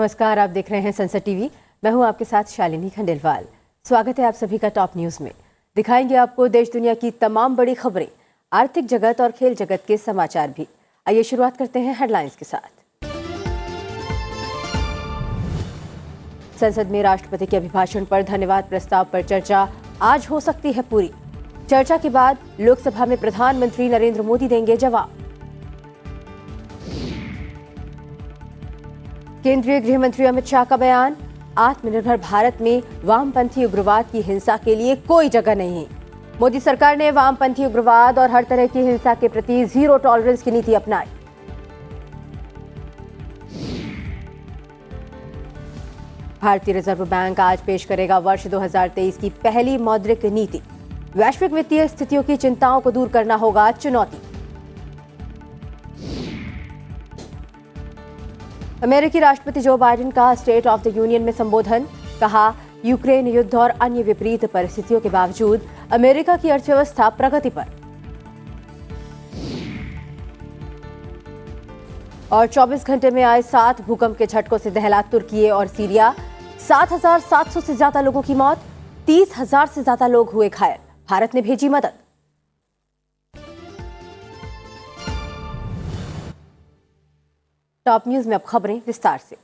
नमस्कार, आप देख रहे हैं संसद टीवी। मैं हूं आपके साथ शालिनी खंडेलवाल। स्वागत है आप सभी का टॉप न्यूज में। दिखाएंगे आपको देश दुनिया की तमाम बड़ी खबरें, आर्थिक जगत और खेल जगत के समाचार भी। आइए शुरुआत करते हैं हेडलाइंस के साथ। संसद में राष्ट्रपति के अभिभाषण पर धन्यवाद प्रस्ताव पर चर्चा आज हो सकती है पूरी। चर्चा के बाद लोकसभा में प्रधानमंत्री नरेंद्र मोदी देंगे जवाब। केंद्रीय गृह मंत्री अमित शाह का बयान, आत्मनिर्भर भारत में वामपंथी उग्रवाद की हिंसा के लिए कोई जगह नहीं। मोदी सरकार ने वामपंथी उग्रवाद और हर तरह की हिंसा के प्रति जीरो टॉलरेंस की नीति अपनाई। भारतीय रिजर्व बैंक आज पेश करेगा वर्ष 2023 की पहली मौद्रिक नीति। वैश्विक वित्तीय स्थितियों की चिंताओं को दूर करना होगा चुनौती। अमेरिकी राष्ट्रपति जो बाइडेन का स्टेट ऑफ द यूनियन में संबोधन, कहा यूक्रेन युद्ध और अन्य विपरीत परिस्थितियों के बावजूद अमेरिका की अर्थव्यवस्था प्रगति पर। और 24 घंटे में आए 7 भूकंप के झटकों से दहला तुर्की और सीरिया। 7,700 से ज्यादा लोगों की मौत, 30,000 से ज्यादा लोग हुए घायल। भारत ने भेजी मदद। टॉप न्यूज में अब खबरें विस्तार से।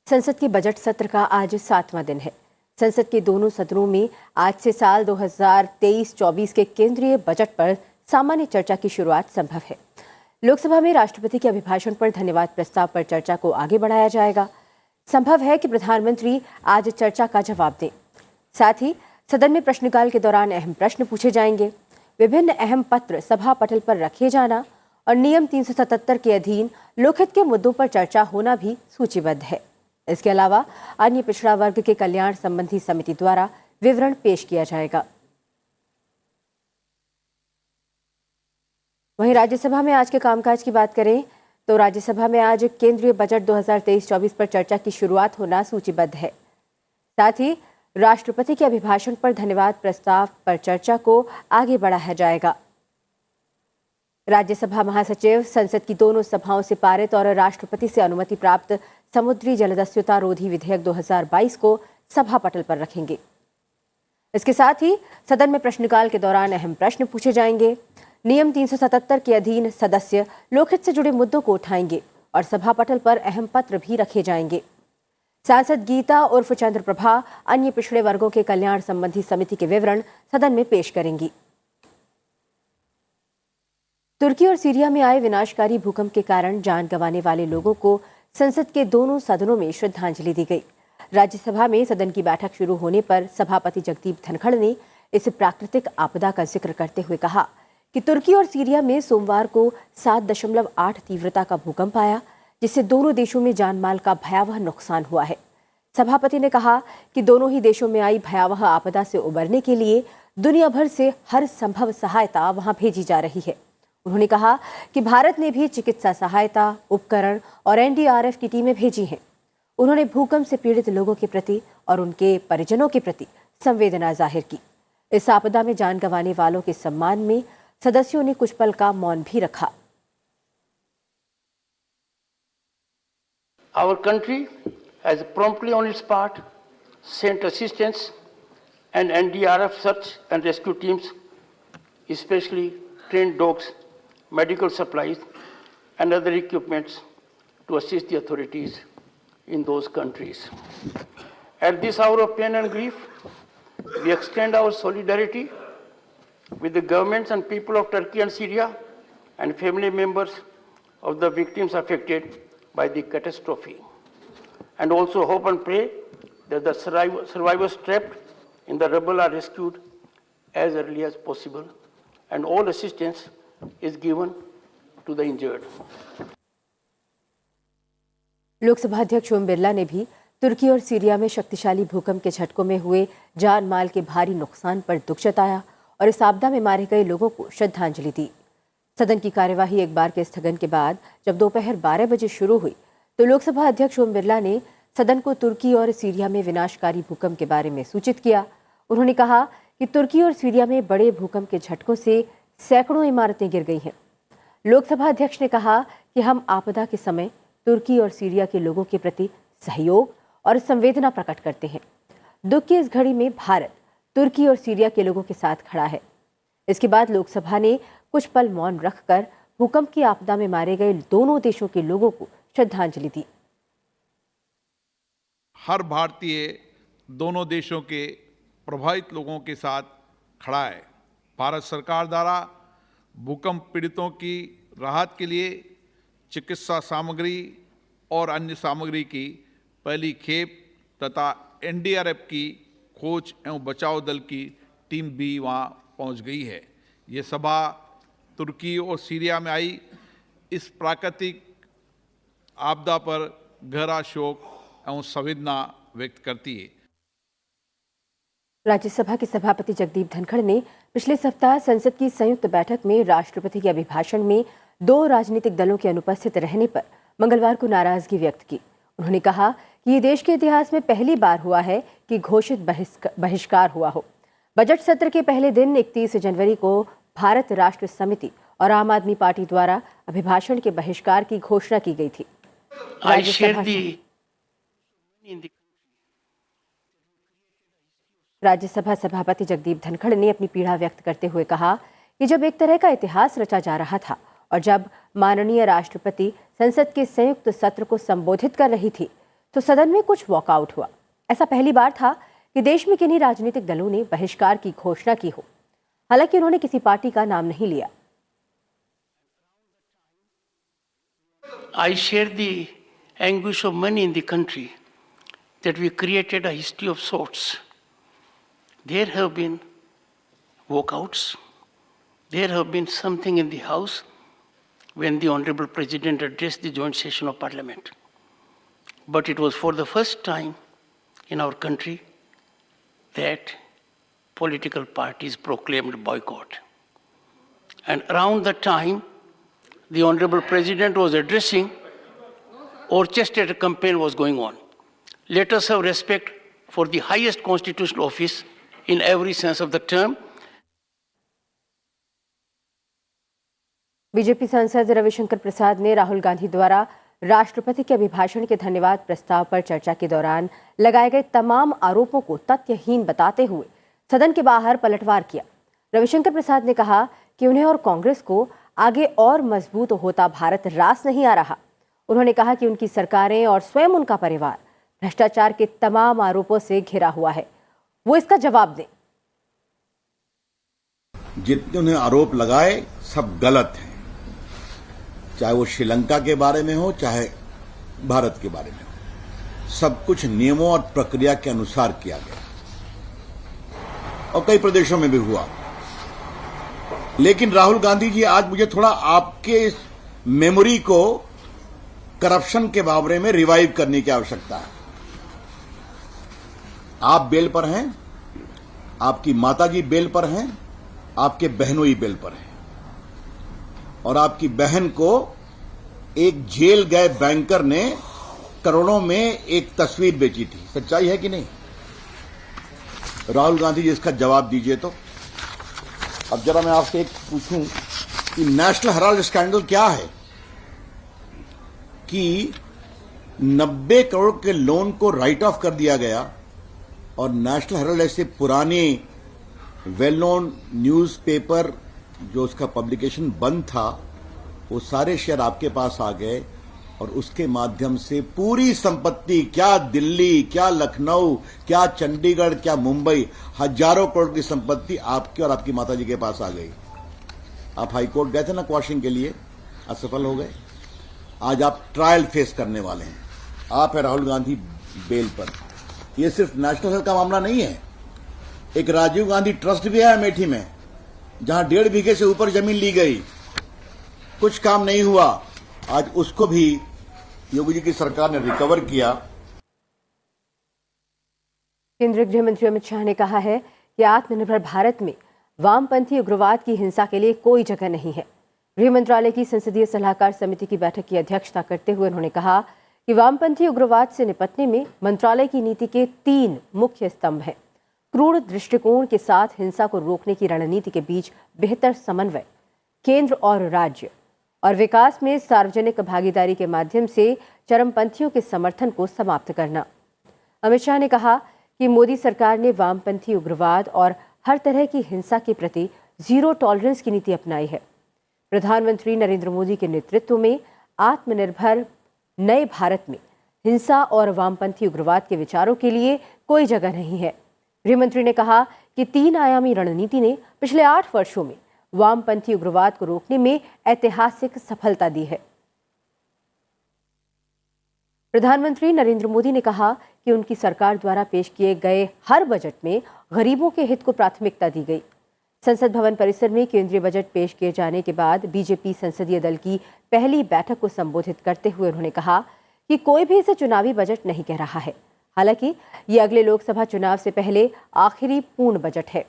संसद के बजट सत्र का आज 7वां दिन है। संसद के दोनों सदनों में आज से साल 2023-24 के केंद्रीय बजट पर सामान्य चर्चा की शुरुआत संभव है। लोकसभा में राष्ट्रपति के अभिभाषण पर धन्यवाद प्रस्ताव पर चर्चा को आगे बढ़ाया जाएगा। संभव है कि प्रधानमंत्री आज चर्चा का जवाब दें। साथ ही सदन में प्रश्नकाल के दौरान अहम प्रश्न पूछे जाएंगे। विभिन्न अहम पत्र सभा पटल पर रखे जाना और नियम 377 के अधीन लोकहित के मुद्दों पर चर्चा होना भी सूचीबद्ध है। इसके अलावा अन्य पिछड़ा वर्ग के कल्याण संबंधी समिति द्वारा विवरण पेश किया जाएगा। वहीं राज्यसभा में आज के कामकाज की बात करें तो राज्यसभा में आज केंद्रीय बजट 2023-24 पर चर्चा की शुरुआत होना सूचीबद्ध है। साथ ही राष्ट्रपति के अभिभाषण पर धन्यवाद प्रस्ताव पर चर्चा को आगे बढ़ाया जाएगा। राज्यसभा महासचिव संसद की दोनों सभाओं से पारित और राष्ट्रपति से अनुमति प्राप्त समुद्री जलदस्युता रोधी विधेयक 2022 को सभा पटल पर रखेंगे। इसके साथ ही सदन में प्रश्नकाल के दौरान अहम प्रश्न पूछे जाएंगे। नियम 377 के अधीन सदस्य लोकहित से जुड़े मुद्दों को उठाएंगे और सभा पटल पर अहम पत्र भी रखे जाएंगे। सांसद गीता उर्फ चंद्र प्रभा अन्य पिछड़े वर्गों के कल्याण संबंधी समिति के विवरण सदन में पेश करेंगी। तुर्की और सीरिया में आए विनाशकारी भूकंप के कारण जान गंवाने वाले लोगों को संसद के दोनों सदनों में श्रद्धांजलि दी गई। राज्यसभा में सदन की बैठक शुरू होने पर सभापति जगदीप धनखड़ ने इस प्राकृतिक आपदा का जिक्र करते हुए कहा कि तुर्की और सीरिया में सोमवार को 7.8 तीव्रता का भूकंप आया, जिससे दोनों देशों में जानमाल का भयावह नुकसान हुआ है। सभापति ने कहा कि दोनों ही देशों में आई भयावह आपदा से उबरने के लिए दुनिया भर से हर संभव सहायता वहां भेजी जा रही है। उन्होंने कहा कि भारत ने भी चिकित्सा सहायता, उपकरण और एनडीआरएफ की टीमें भेजी हैं। उन्होंने भूकंप से पीड़ित लोगों के प्रति और उनके परिजनों के प्रति संवेदना जाहिर की। इस आपदा में जान गंवाने वालों के सम्मान में सदस्यों ने कुछ पल का मौन भी रखा। Our country has promptly on its part sent assistance and NDRF search and rescue teams, especially trained dogs, medical supplies and other equipments to assist the authorities in those countries. At this hour of pain and grief, we extend our solidarity with the governments and people of Turkey and Syria and family members of the victims affected by the catastrophe, and also hope and pray that the survivors trapped in the rubble are rescued as early as possible and all assistance is given to the injured. Lok Sabha अध्यक्ष ओम बिरला ने भी तुर्की और Syria में शक्तिशाली भूकंप के झटकों में हुए जान माल के भारी नुकसान पर दुख जताया और इस आपदा में मारे गए लोगों को श्रद्धांजलि दी। सदन की कार्यवाही एक बार के स्थगन के बाद जब दोपहर 12 बजे शुरू हुई तो लोकसभा अध्यक्ष ओम बिरला ने सदन को तुर्की और सीरिया में विनाशकारी भूकंप के बारे में सूचित किया। उन्होंने कहा कि तुर्की और सीरिया में बड़े भूकंप के झटकों से सैकड़ों इमारतें गिर गई हैं। लोकसभा अध्यक्ष ने कहा कि हम आपदा के समय तुर्की और सीरिया के लोगों के प्रति सहयोग और संवेदना प्रकट करते हैं। दुख की इस घड़ी में भारत तुर्की और सीरिया के लोगों के साथ खड़ा है। इसके बाद लोकसभा ने कुछ पल मौन रखकर भूकंप की आपदा में मारे गए दोनों देशों के लोगों को श्रद्धांजलि दी। हर भारतीय दोनों देशों के प्रभावित लोगों के साथ खड़ा है। भारत सरकार द्वारा भूकंप पीड़ितों की राहत के लिए चिकित्सा सामग्री और अन्य सामग्री की पहली खेप तथा एनडीआरएफ की खोज एवं बचाव दल की टीम भी वहां पहुंच गई है। ये सभा तुर्की और सीरिया में आई इस प्राकृतिक आपदा पर गहरा शोक एवं संवेदना व्यक्त करती है। राज्यसभा के सभापति जगदीप धनखड़ ने पिछले सप्ताह संसद की संयुक्त बैठक में राष्ट्रपति के अभिभाषण में 2 राजनीतिक दलों के अनुपस्थित रहने पर मंगलवार को नाराजगी व्यक्त की। उन्होंने कहा कि ये देश के इतिहास में पहली बार हुआ है कि घोषित बहिष्कार हुआ हो। बजट सत्र के पहले दिन 31 जनवरी को भारत राष्ट्र समिति और आम आदमी पार्टी द्वारा अभिभाषण के बहिष्कार की घोषणा की गई थी। राज्यसभा सभापति जगदीप धनखड़ ने अपनी पीड़ा व्यक्त करते हुए कहा कि जब एक तरह का इतिहास रचा जा रहा था और जब माननीय राष्ट्रपति संसद के संयुक्त सत्र को संबोधित कर रही थी तो सदन में कुछ वॉकआउट हुआ। ऐसा पहली बार था कि देश में किन्हीं राजनीतिक दलों ने बहिष्कार की घोषणा की हो। हालांकि उन्होंने किसी पार्टी का नाम नहीं लिया। I share the anguish of many in the country that we created a history of sorts. There have been walkouts. There have been something in the House when the Honorable President addressed the joint session of Parliament. But it was for the first time in our country that political parties proclaimed boycott. And around the time the Honorable President was addressing, orchestrated campaign was going on. Let us have respect for the highest constitutional office in every sense of the term. BJP सांसद रविशंकर प्रसाद ने राहुल गांधी द्वारा राष्ट्रपति के अभिभाषण के धन्यवाद प्रस्ताव पर चर्चा के दौरान लगाए गए तमाम आरोपों को तथ्यहीन बताते हुए सदन के बाहर पलटवार किया। रविशंकर प्रसाद ने कहा कि उन्हें और कांग्रेस को आगे और मजबूत होता भारत रास नहीं आ रहा। उन्होंने कहा कि उनकी सरकारें और स्वयं उनका परिवार भ्रष्टाचार के तमाम आरोपों से घिरा हुआ है। वो इसका जवाब दें। जितने उन्हें आरोप लगाए सब गलत हैं, चाहे वो श्रीलंका के बारे में हो चाहे भारत के बारे में हो। सब कुछ नियमों और प्रक्रिया के अनुसार किया गया और कई प्रदेशों में भी हुआ। लेकिन राहुल गांधी जी, आज मुझे थोड़ा आपके मेमोरी को करप्शन के बारे में रिवाइव करने की आवश्यकता है। आप बेल पर हैं, आपकी माताजी बेल पर हैं, आपके बहनोई बेल पर हैं और आपकी बहन को एक जेल गए बैंकर ने करोड़ों में एक तस्वीर बेची थी। सच्चाई है कि नहीं? राहुल गांधी जी, इसका जवाब दीजिए। तो अब जरा मैं आपसे एक पूछूं कि नेशनल हेराल्ड स्कैंडल क्या है कि 90 करोड़ के लोन को राइट ऑफ कर दिया गया और नेशनल हेराल्ड ऐसे पुराने वेल नोन न्यूज़पेपर जो उसका पब्लिकेशन बंद था, वो सारे शेयर आपके पास आ गए और उसके माध्यम से पूरी संपत्ति, क्या दिल्ली, क्या लखनऊ, क्या चंडीगढ़, क्या मुंबई, हजारों करोड़ की संपत्ति आपकी और आपकी माताजी के पास आ गई। आप हाईकोर्ट गए थे ना क्वाशिंग के लिए, असफल हो गए। आज आप ट्रायल फेस करने वाले हैं। आप है राहुल गांधी बेल पर। यह सिर्फ नेशनल हेल्थ का मामला नहीं है, एक राजीव गांधी ट्रस्ट भी है अमेठी में जहां 1.5 बीघे से ऊपर जमीन ली गई, कुछ काम नहीं हुआ। आज उसको भी योगी जी की सरकार ने रिकवर किया। केंद्रीय गृह मंत्री अमित शाह ने कहा है कि आत्मनिर्भर भारत में वामपंथी उग्रवाद की हिंसा के लिए कोई जगह नहीं है। गृह मंत्रालय की संसदीय सलाहकार समिति की बैठक की अध्यक्षता करते हुए उन्होंने कहा कि वामपंथी उग्रवाद से निपटने में मंत्रालय की नीति के 3 मुख्य स्तंभ हैं। क्रूर दृष्टिकोण के साथ हिंसा को रोकने की रणनीति के बीच बेहतर समन्वय, केंद्र और राज्य और विकास में सार्वजनिक भागीदारी के माध्यम से चरमपंथियों के समर्थन को समाप्त करना। अमित शाह ने कहा कि मोदी सरकार ने वामपंथी उग्रवाद और हर तरह की हिंसा के प्रति जीरो टॉलरेंस की नीति अपनाई है। प्रधानमंत्री नरेंद्र मोदी के नेतृत्व में आत्मनिर्भर नए भारत में हिंसा और वामपंथी उग्रवाद के विचारों के लिए कोई जगह नहीं है। गृहमंत्री ने कहा कि 3 आयामी रणनीति ने पिछले 8 वर्षों में वामपंथी उग्रवाद को रोकने में ऐतिहासिक सफलता दी है। प्रधानमंत्री नरेंद्र मोदी ने कहा कि उनकी सरकार द्वारा पेश किए गए हर बजट में गरीबों के हित को प्राथमिकता दी गई। संसद भवन परिसर में केंद्रीय बजट पेश किए जाने के बाद बीजेपी संसदीय दल की पहली बैठक को संबोधित करते हुए उन्होंने कहा कि कोई भी इसे चुनावी बजट नहीं कह रहा है। हालांकि ये अगले लोकसभा चुनाव से पहले आखिरी पूर्ण बजट है।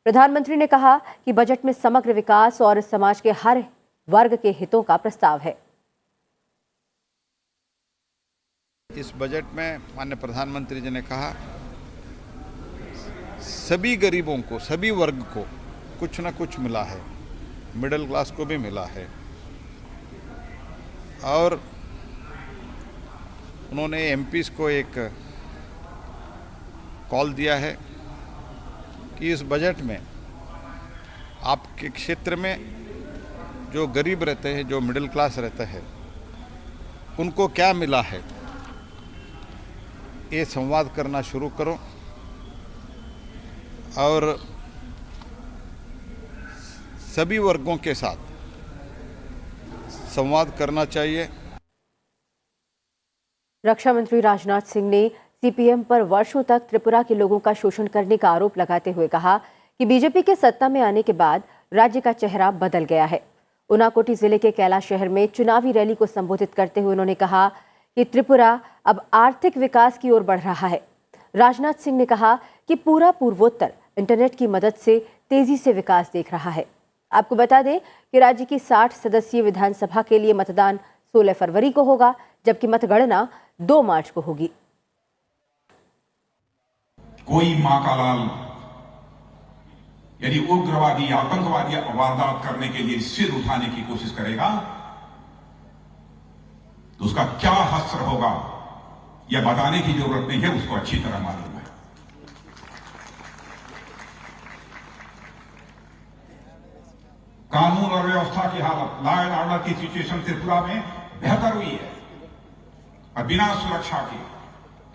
प्रधानमंत्री ने कहा कि बजट में समग्र विकास और समाज के हर वर्ग के हितों का प्रस्ताव है। इस बजट में माननीय प्रधानमंत्री जी ने कहा सभी गरीबों को, सभी वर्ग को कुछ न कुछ मिला है, मिडिल क्लास को भी मिला है। और उन्होंने एमपीज को एक कॉल दिया है कि इस बजट में आपके क्षेत्र में जो गरीब रहते हैं, जो मिडिल क्लास रहते हैं, उनको क्या मिला है, ये संवाद करना शुरू करो और सभी वर्गों के साथ संवाद करना चाहिए। रक्षा मंत्री राजनाथ सिंह ने सीपीएम पर वर्षों तक त्रिपुरा के लोगों का शोषण करने का आरोप लगाते हुए कहा कि बीजेपी के सत्ता में आने के बाद राज्य का चेहरा बदल गया है। उनाकोटी जिले के कैलाश शहर में चुनावी रैली को संबोधित करते हुए उन्होंने कहा कि त्रिपुरा अब आर्थिक विकास की ओर बढ़ रहा है। राजनाथ सिंह ने कहा कि पूरा पूर्वोत्तर इंटरनेट की मदद से तेजी से विकास देख रहा है। आपको बता दें कि राज्य की 60 सदस्यीय विधानसभा के लिए मतदान 16 फरवरी को होगा, जबकि मतगणना 2 मार्च को होगी। कोई मां का लाल यदि उग्रवादी आतंकवादी वारदात करने के लिए सिर उठाने की कोशिश करेगा तो उसका क्या हश्र होगा, यह बताने की जरूरत नहीं है, उसको अच्छी तरह मालूम है। कानून और व्यवस्था की हालत, लॉ एंड ऑर्डर की सिचुएशन त्रिपुरा में बेहतर हुई है और बिना सुरक्षा के,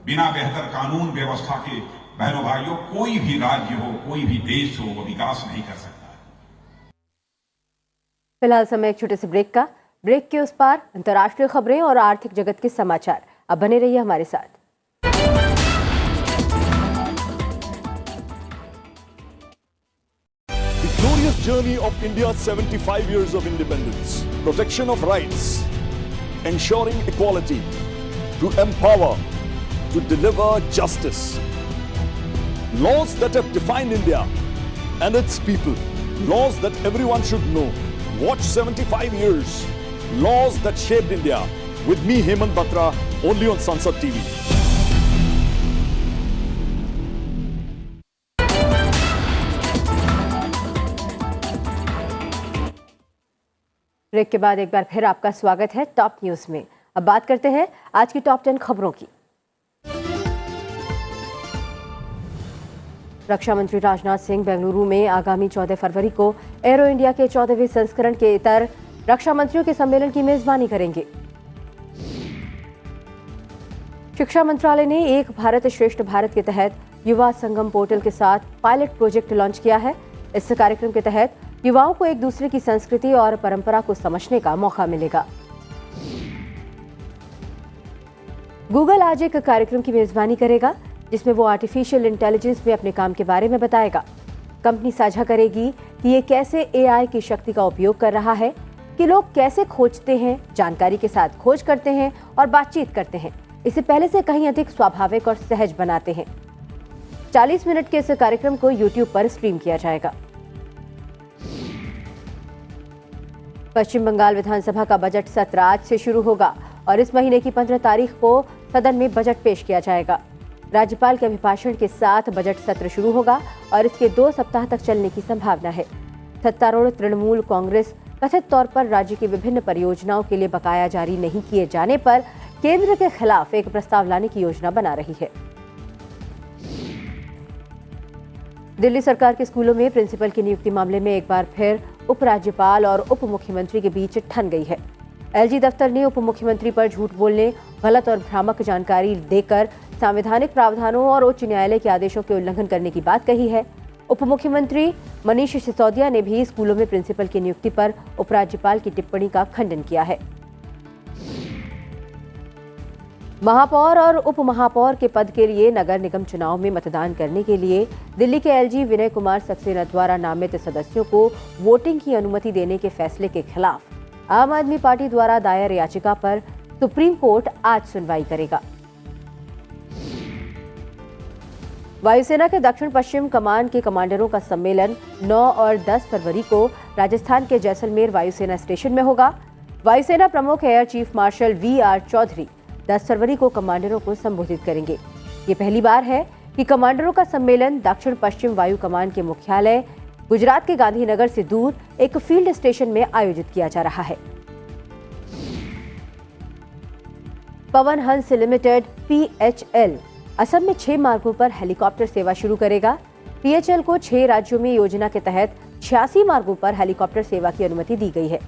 बिना बेहतर कानून व्यवस्था के बहनों भाइयों, कोई भी राज्य हो, कोई भी देश हो, वो विकास नहीं कर सकता। फिलहाल समय एक छोटे से ब्रेक का। ब्रेक के उस पार अंतर्राष्ट्रीय खबरें और आर्थिक जगत के समाचार। अब बने रहिए हमारे साथ। The glorious journey of India's 75 years of independence, protection of rights, ensuring equality, to empower, to deliver justice. Laws that have defined India and its people. Laws that everyone should know. Watch 75 years. Laws that shaped India. With me, Hemant Batra, only on Sansad TV. Break के बाद एक बार फिर आपका स्वागत है top news में। अब बात करते हैं आज की टॉप 10 खबरों की। रक्षा मंत्री राजनाथ सिंह बेंगलुरु में आगामी 14 फरवरी को एरो इंडिया के 14वें संस्करण के इतर रक्षा मंत्रियों के सम्मेलन की मेजबानी करेंगे। शिक्षा मंत्रालय ने एक भारत श्रेष्ठ भारत के तहत युवा संगम पोर्टल के साथ पायलट प्रोजेक्ट लॉन्च किया है। इस कार्यक्रम के तहत युवाओं को एक दूसरे की संस्कृति और परंपरा को समझने का मौका मिलेगा। गूगल आज एक कार्यक्रम की मेजबानी करेगा जिसमें वो आर्टिफिशियल इंटेलिजेंस में अपने काम के बारे में बताएगा। कंपनी साझा करेगी कि ये कैसे एआई की शक्ति का उपयोग कर रहा है, कि लोग कैसे खोजते हैं, जानकारी के साथ खोज करते हैं और बातचीत करते हैं, इसे पहले से कहीं अधिक स्वाभाविक और सहज बनाते हैं। 40 मिनट के इस कार्यक्रम को YouTube पर स्ट्रीम किया जाएगा। पश्चिम बंगाल विधानसभा का बजट सत्र आज से शुरू होगा और इस महीने की 15 तारीख को सदन में बजट पेश किया जाएगा। राज्यपाल के अभिभाषण के साथ बजट सत्र शुरू होगा और इसके 2 सप्ताह तक चलने की संभावना है। सत्तारूढ़ तृणमूल कांग्रेस कथित तौर पर राज्य की विभिन्न परियोजनाओं के लिए बकाया जारी नहीं किए जाने पर केंद्र के खिलाफ एक प्रस्ताव लाने की योजना बना रही है। दिल्ली सरकार के स्कूलों में प्रिंसिपल की नियुक्ति मामले में एक बार फिर उपराज्यपाल और उप मुख्यमंत्री के बीच ठन गई है। एलजी दफ्तर ने उप मुख्यमंत्री पर झूठ बोलने, गलत और भ्रामक जानकारी देकर संवैधानिक प्रावधानों और उच्च न्यायालय के आदेशों के उल्लंघन करने की बात कही है। उप मुख्यमंत्री मनीष सिसोदिया ने भी स्कूलों में प्रिंसिपल की नियुक्ति पर उपराज्यपाल की टिप्पणी का खंडन किया है। महापौर और उप महापौर के पद के लिए नगर निगम चुनाव में मतदान करने के लिए दिल्ली के एलजी विनय कुमार सक्सेना द्वारा नामित सदस्यों को वोटिंग की अनुमति देने के फैसले के खिलाफ आम आदमी पार्टी द्वारा दायर याचिका पर सुप्रीम कोर्ट आज सुनवाई करेगा। वायुसेना के दक्षिण पश्चिम कमान के कमांडरों का सम्मेलन 9 और 10 फरवरी को राजस्थान के जैसलमेर वायुसेना स्टेशन में होगा। वायुसेना प्रमुख air chief marshal V R. Chaudhari 10 फरवरी को कमांडरों को संबोधित करेंगे। ये पहली बार है कि कमांडरों का सम्मेलन दक्षिण पश्चिम वायु कमान के मुख्यालय गुजरात के गांधीनगर से दूर एक फील्ड स्टेशन में आयोजित किया जा रहा है। पवन हंस लिमिटेड PHL असम में 6 मार्गों पर हेलीकॉप्टर सेवा शुरू करेगा। PHL को 6 राज्यों में योजना के तहत 86 मार्गों पर हेलीकॉप्टर सेवा की अनुमति दी गई है।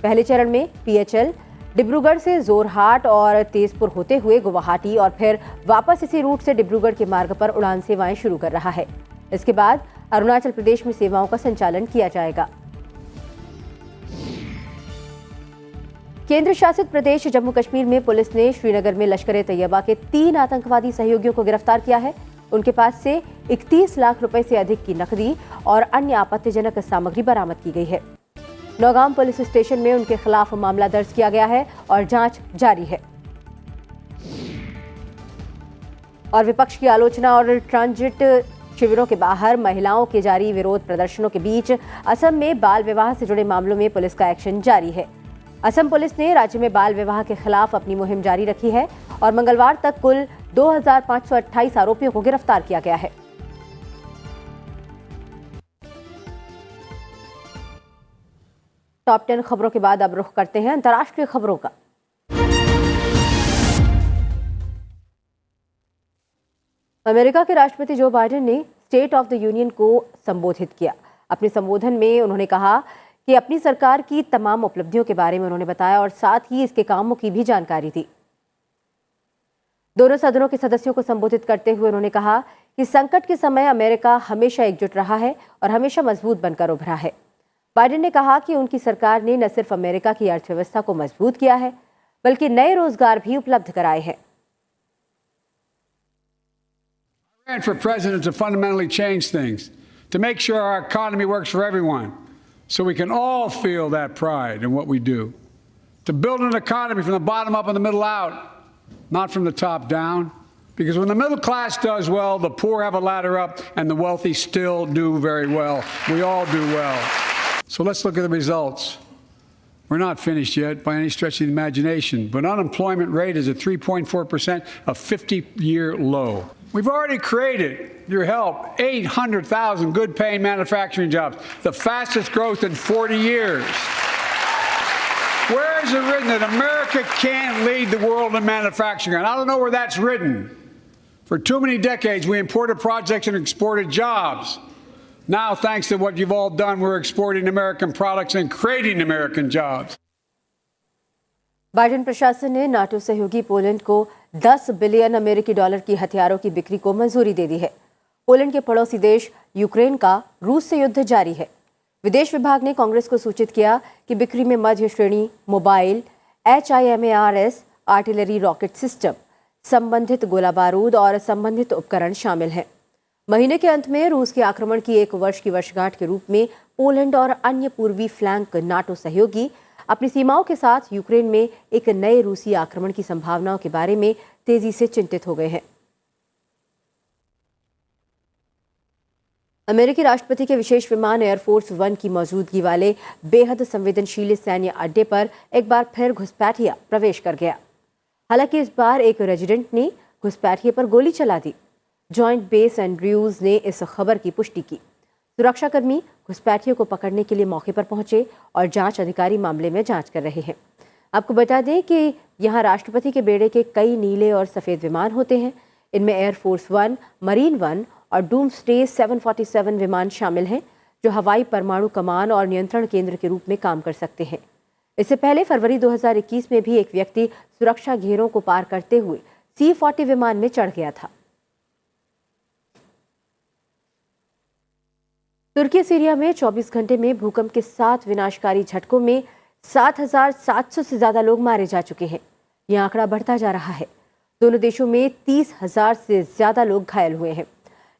पहले चरण में PHL डिब्रूगढ़ से जोरहाट और तेजपुर होते हुए गुवाहाटी और फिर वापस इसी रूट से डिब्रूगढ़ के मार्ग पर उड़ान सेवाएं शुरू कर रहा है। इसके बाद अरुणाचल प्रदेश में सेवाओं का संचालन किया जाएगा। केंद्र शासित प्रदेश जम्मू कश्मीर में पुलिस ने श्रीनगर में लश्कर ए तैयबा के 3 आतंकवादी सहयोगियों को गिरफ्तार किया है। उनके पास से 31 लाख रुपए से अधिक की नकदी और अन्य आपत्तिजनक सामग्री बरामद की गई है। नौगाम पुलिस स्टेशन में उनके खिलाफ मामला दर्ज किया गया है और जांच जारी है। और विपक्ष की आलोचना और ट्रांजिट शिविरों के बाहर महिलाओं के जारी विरोध प्रदर्शनों के बीच असम में बाल विवाह से जुड़े मामलों में पुलिस का एक्शन जारी है। असम पुलिस ने राज्य में बाल विवाह के खिलाफ अपनी मुहिम जारी रखी है और मंगलवार तक कुल 2528 आरोपियों को गिरफ्तार किया गया है। टॉप 10 खबरों के बाद अब रुख करते हैं अंतर्राष्ट्रीय खबरों का। अमेरिका के राष्ट्रपति जो बाइडेन ने स्टेट ऑफ द यूनियन को संबोधित किया। अपने संबोधन में उन्होंने कहा कि अपनी सरकार की तमाम उपलब्धियों के बारे में उन्होंने बताया और साथ ही इसके कामों की भी जानकारी दी। दोनों सदनों के सदस्यों को संबोधित करते हुए उन्होंने कहा कि संकट के समय अमेरिका हमेशा एकजुट रहा है और हमेशा मजबूत बनकर उभरा है। बाइडेन ने कहा कि उनकी सरकार ने न सिर्फ अमेरिका की अर्थव्यवस्था को मजबूत किया है बल्कि नए रोजगार भी उपलब्ध कराए हैं। I ran for president to fundamentally change things, to make sure our economy works for everyone, so we can all feel that pride in what we do. To build an economy from the bottom up and the middle out, not from the top down. Because when the middle class does well, the poor have a ladder up, and the wealthy still do very well. We all do well. So let's look at the results. We're not finished yet by any stretch of the imagination, but unemployment rate is at 3.4%, a 50-year low. We've already created, your help, 800,000 good-paying manufacturing jobs, the fastest growth in 40 years. Where is it written that America can't lead the world in manufacturing? And I don't know where that's written. For too many decades, we imported projects and exported jobs. Now, thanks to what you've all done, we're exporting American products and creating American jobs. Biden प्रशासन ने NATO सहयोगी Poland को 10 billion अमेरिकी dollar की हथियारों की बिक्री को मंजूरी दे दी है। पोलैंड के पड़ोसी देश यूक्रेन का रूस से युद्ध जारी है। विदेश विभाग ने कांग्रेस को सूचित किया कि बिक्री में मध्य श्रेणी mobile, HIMARS, artillery rocket system, संबंधित गोला बारूद और संबंधित उपकरण शामिल हैं। महीने के अंत में रूस के आक्रमण की 1 वर्ष की वर्षगांठ के रूप में पोलैंड और अन्य पूर्वी फ्लैंक नाटो सहयोगी अपनी सीमाओं के साथ यूक्रेन में एक नए रूसी आक्रमण की संभावनाओं के बारे में तेजी से चिंतित हो गए हैं। अमेरिकी राष्ट्रपति के विशेष विमान एयरफोर्स 1 की मौजूदगी वाले बेहद संवेदनशील सैन्य अड्डे पर एक बार फिर घुसपैठिया प्रवेश कर गया। हालांकि इस बार एक रेजिडेंट ने घुसपैठिए पर गोली चला दी। जॉइंट बेस एंड्रयूज ने इस खबर की पुष्टि की। सुरक्षाकर्मी घुसपैठियों को पकड़ने के लिए मौके पर पहुंचे और जांच अधिकारी मामले में जांच कर रहे हैं। आपको बता दें कि यहां राष्ट्रपति के बेड़े के कई नीले और सफ़ेद विमान होते हैं। इनमें एयरफोर्स 1, मरीन 1 और डूम्सडे 747 विमान शामिल हैं, जो हवाई परमाणु कमान और नियंत्रण केंद्र के रूप में काम कर सकते हैं। इससे पहले फरवरी 2021 में भी एक व्यक्ति सुरक्षा घेरों को पार करते हुए C-40 विमान में चढ़ गया था। तुर्की सीरिया में 24 घंटे में भूकंप के 7 विनाशकारी झटकों में 7,700 से ज्यादा लोग मारे जा चुके हैं। यह आंकड़ा बढ़ता जा रहा है। दोनों देशों में 30,000 से ज्यादा लोग घायल हुए हैं।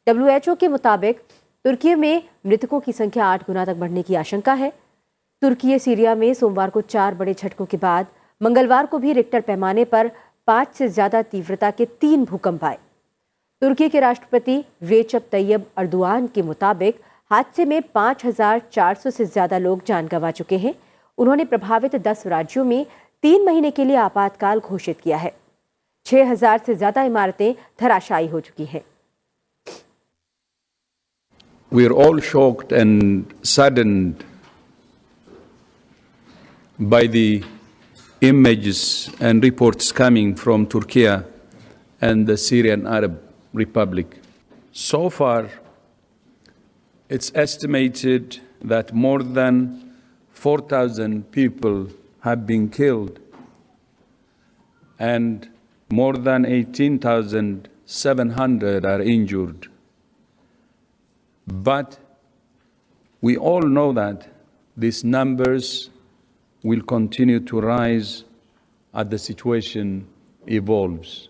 WHO के मुताबिक तुर्की में मृतकों की संख्या 8 गुना तक बढ़ने की आशंका है। तुर्की सीरिया में सोमवार को 4 बड़े झटकों के बाद मंगलवार को भी रिक्टर पैमाने पर 5 से ज्यादा तीव्रता के 3 भूकंप आए। तुर्की के राष्ट्रपति रेचप तैयब अर्दोआन के मुताबिक हादसे में 5,400 से ज्यादा लोग जान गंवा चुके हैं। उन्होंने प्रभावित 10 राज्यों में 3 महीने के लिए आपातकाल घोषित किया है। 6,000 से ज्यादा इमारतें धराशायी हो चुकी हैं। We are all shocked and saddened by the images and reports coming from Turkey and the Syrian Arab Republic. So far, it's estimated that more than 4,000 people have been killed and more than 18,700 are injured. But we all know that these numbers will continue to rise as the situation evolves.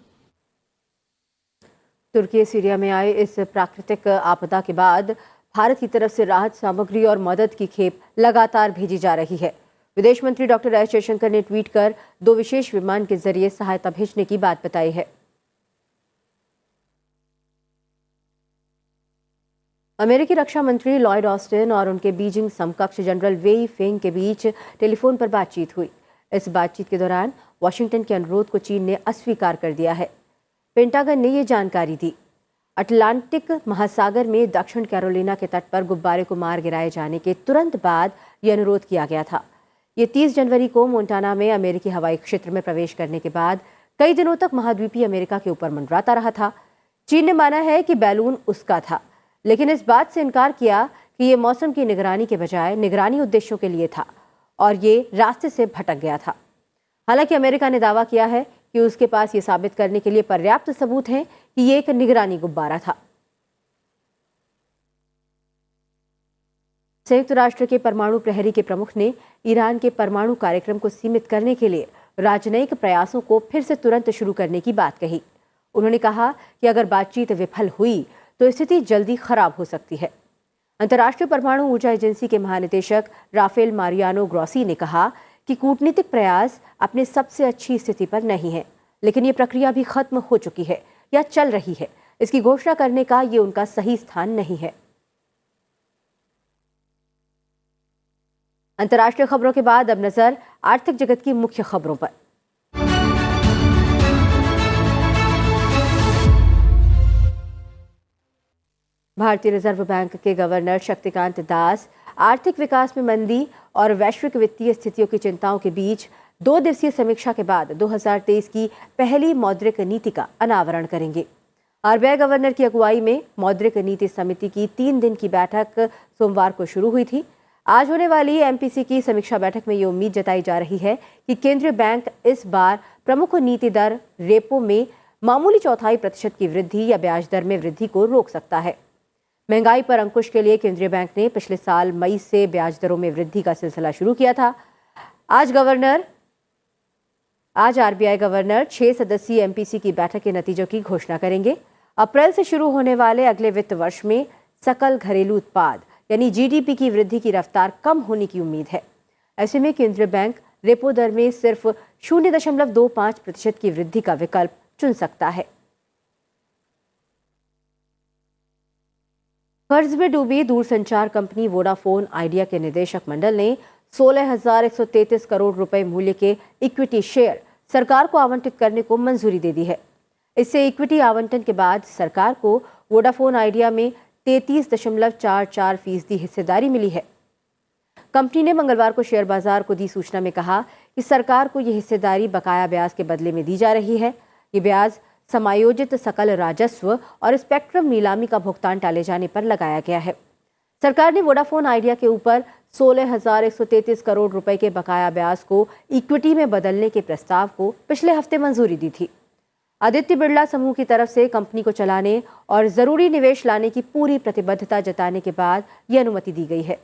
तुर्की Syria में आए इस प्राकृतिक आपदा के बाद भारत की तरफ से राहत सामग्री और मदद की खेप लगातार भेजी जा रही है। विदेश मंत्री डॉक्टर एस जयशंकर ने ट्वीट कर 2 विशेष विमान के जरिए सहायता भेजने की बात बताई है। अमेरिकी रक्षा मंत्री लॉयड ऑस्टिन और उनके बीजिंग समकक्ष जनरल वेई फेंग के बीच टेलीफोन पर बातचीत हुई। इस बातचीत के दौरान वाशिंगटन के अनुरोध को चीन ने अस्वीकार कर दिया है। पेंटागन ने ये जानकारी दी। अटलांटिक महासागर में दक्षिण कैरोलिना के तट पर गुब्बारे को मार गिराए जाने के तुरंत बाद ये अनुरोध किया गया था। ये 30 जनवरी को मोंटाना में अमेरिकी हवाई क्षेत्र में प्रवेश करने के बाद कई दिनों तक महाद्वीपीय अमेरिका के ऊपर मंडराता रहा था। चीन ने माना है कि बैलून उसका था, लेकिन इस बात से इनकार किया कि ये मौसम की निगरानी के बजाय निगरानी उद्देश्यों के लिए था और ये रास्ते से भटक गया था। हालांकि अमेरिका ने दावा किया है कि उसके पास ये साबित करने के लिए पर्याप्त सबूत हैं कि ये एक निगरानी गुब्बारा था। संयुक्त राष्ट्र के परमाणु प्रहरी के प्रमुख ने ईरान के परमाणु कार्यक्रम को सीमित करने के लिए राजनयिक प्रयासों को फिर से तुरंत शुरू करने की बात कही। उन्होंने कहा कि अगर बातचीत विफल हुई तो स्थिति जल्दी खराब हो सकती है। अंतर्राष्ट्रीय परमाणु ऊर्जा एजेंसी के महानिदेशक राफेल मारियानो ग्रोसी ने कहा कि कूटनीतिक प्रयास अपने सबसे अच्छी स्थिति पर नहीं है, लेकिन ये प्रक्रिया भी खत्म हो चुकी है या चल रही है। इसकी घोषणा करने का ये उनका सही स्थान नहीं है। अंतर्राष्ट्रीय खबरों के बाद अब नजर आर्थिक जगत की मुख्य खबरों पर। भारतीय रिजर्व बैंक के गवर्नर शक्तिकांत दास आर्थिक विकास में मंदी और वैश्विक वित्तीय स्थितियों की चिंताओं के बीच 2 दिवसीय समीक्षा के बाद 2023 की पहली मौद्रिक नीति का अनावरण करेंगे। आरबीआई गवर्नर की अगुवाई में मौद्रिक नीति समिति की 3 दिन की बैठक सोमवार को शुरू हुई थी। आज होने वाली एमपीसी की समीक्षा बैठक में ये उम्मीद जताई जा रही है कि केंद्रीय बैंक इस बार प्रमुख नीति दर रेपो में मामूली 0.25% की वृद्धि या ब्याज दर में वृद्धि को रोक सकता है। महंगाई पर अंकुश के लिए केंद्रीय बैंक ने पिछले साल मई से ब्याज दरों में वृद्धि का सिलसिला शुरू किया था। आज आरबीआई गवर्नर 6 सदस्यीय एमपीसी की बैठक के नतीजों की घोषणा करेंगे। अप्रैल से शुरू होने वाले अगले वित्त वर्ष में सकल घरेलू उत्पाद यानी जीडीपी की वृद्धि की रफ्तार कम होने की उम्मीद है। ऐसे में केंद्रीय बैंक रेपो दर में सिर्फ 0.25% की वृद्धि का विकल्प चुन सकता है। कर्ज में डूबी दूरसंचार कंपनी वोडाफोन आइडिया के निदेशक मंडल ने 16,133 करोड़ रुपए मूल्य के इक्विटी शेयर सरकार को आवंटित करने को मंजूरी दे दी है। इससे इक्विटी आवंटन के बाद सरकार को वोडाफोन आइडिया में 33.44% हिस्सेदारी मिली है। कंपनी ने मंगलवार को शेयर बाजार को दी सूचना में कहा कि सरकार को यह हिस्सेदारी बकाया ब्याज के बदले में दी जा रही है। ये ब्याज समायोजित सकल राजस्व और स्पेक्ट्रम नीलामी का भुगतान टाले जाने पर लगाया गया है। सरकार ने वोडाफोन आइडिया के ऊपर 16,133 करोड़ रुपए के बकाया ब्याज को इक्विटी में बदलने के प्रस्ताव को पिछले हफ्ते मंजूरी दी थी। आदित्य बिरला समूह की तरफ से कंपनी को चलाने और जरूरी निवेश लाने की पूरी प्रतिबद्धता जताने के बाद यह अनुमति दी गई है।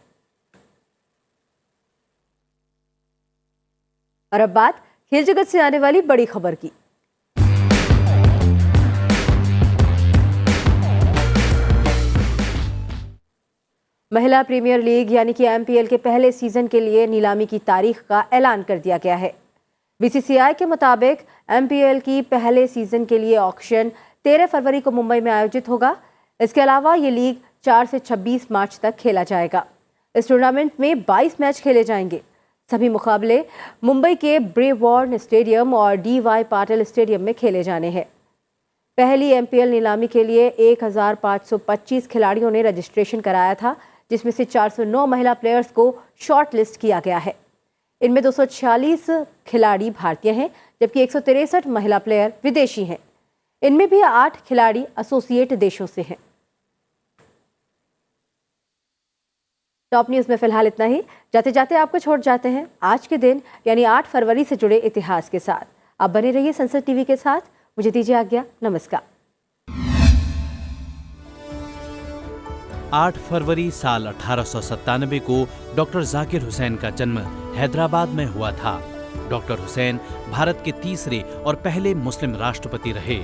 और अब बात खेल जगत से आने वाली बड़ी खबर की। महिला प्रीमियर लीग यानी कि एमपीएल के पहले सीजन के लिए नीलामी की तारीख का ऐलान कर दिया गया है। बीसीसीआई के मुताबिक एमपीएल की पहले सीजन के लिए ऑक्शन 13 फरवरी को मुंबई में आयोजित होगा। इसके अलावा ये लीग 4 से 26 मार्च तक खेला जाएगा। इस टूर्नामेंट में 22 मैच खेले जाएंगे। सभी मुकाबले मुंबई के ब्रेवॉर्न स्टेडियम और डीवाई पाटिल स्टेडियम में खेले जाने हैं। पहली एमपीएल नीलामी के लिए 1525 खिलाड़ियों ने रजिस्ट्रेशन कराया था, जिसमें से 409 महिला प्लेयर्स को शॉर्ट लिस्ट किया गया है। इनमें 246 खिलाड़ी भारतीय हैं, जबकि 163 महिला प्लेयर विदेशी हैं। इनमें भी 8 खिलाड़ी एसोसिएट देशों से हैं। टॉप न्यूज में फिलहाल इतना ही। जाते जाते आपको छोड़ जाते हैं आज के दिन यानी 8 फरवरी से जुड़े इतिहास के साथ। आप बने रहिए संसद टीवी के साथ। मुझे दीजिए आज्ञा। नमस्कार। 8 फरवरी साल 1897 को डॉक्टर जाकिर हुसैन का जन्म हैदराबाद में हुआ था। डॉक्टर हुसैन भारत के तीसरे और पहले मुस्लिम राष्ट्रपति रहे।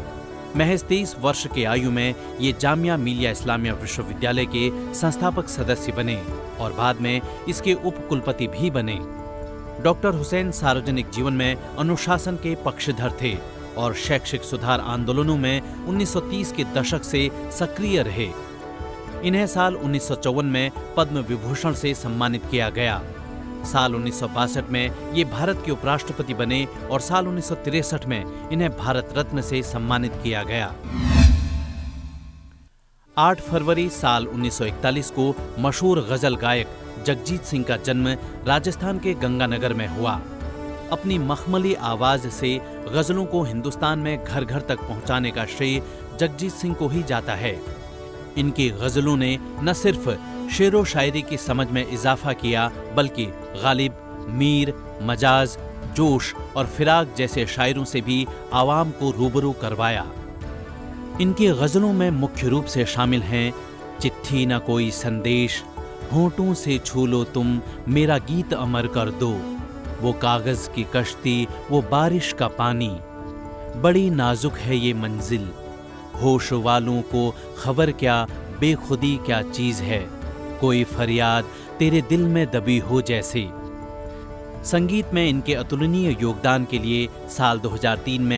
महज 23 वर्ष की आयु में ये जामिया मिलिया इस्लामिया विश्वविद्यालय के संस्थापक सदस्य बने और बाद में इसके उप कुलपति भी बने। डॉक्टर हुसैन सार्वजनिक जीवन में अनुशासन के पक्षधर थे और शैक्षिक सुधार आंदोलनों में 1930 के दशक से सक्रिय रहे। इन्हें साल 1954 में पद्म विभूषण से सम्मानित किया गया। साल 1962 में ये भारत के उपराष्ट्रपति बने और साल 1963 में इन्हें भारत रत्न से सम्मानित किया गया। 8 फरवरी साल 1941 को मशहूर गजल गायक जगजीत सिंह का जन्म राजस्थान के गंगानगर में हुआ। अपनी मखमली आवाज से गजलों को हिंदुस्तान में घर घर तक पहुंचाने का श्रेय जगजीत सिंह को ही जाता है। इनकी गजलों ने न सिर्फ शेरो शायरी की समझ में इजाफा किया, बल्कि गालिब, मीर, मजाज, जोश और फिराक जैसे शायरों से भी आवाम को रूबरू करवाया। इनकी गजलों में मुख्य रूप से शामिल हैं चिट्ठी न कोई संदेश, होंठों से छू लो तुम मेरा गीत अमर कर दो, वो कागज की कश्ती, वो बारिश का पानी, बड़ी नाजुक है ये मंजिल, होश वालों को खबर क्या बेखुदी क्या चीज है, कोई फरियाद तेरे दिल में दबी हो जैसे। संगीत में इनके अतुलनीय योगदान के लिए साल 2003 में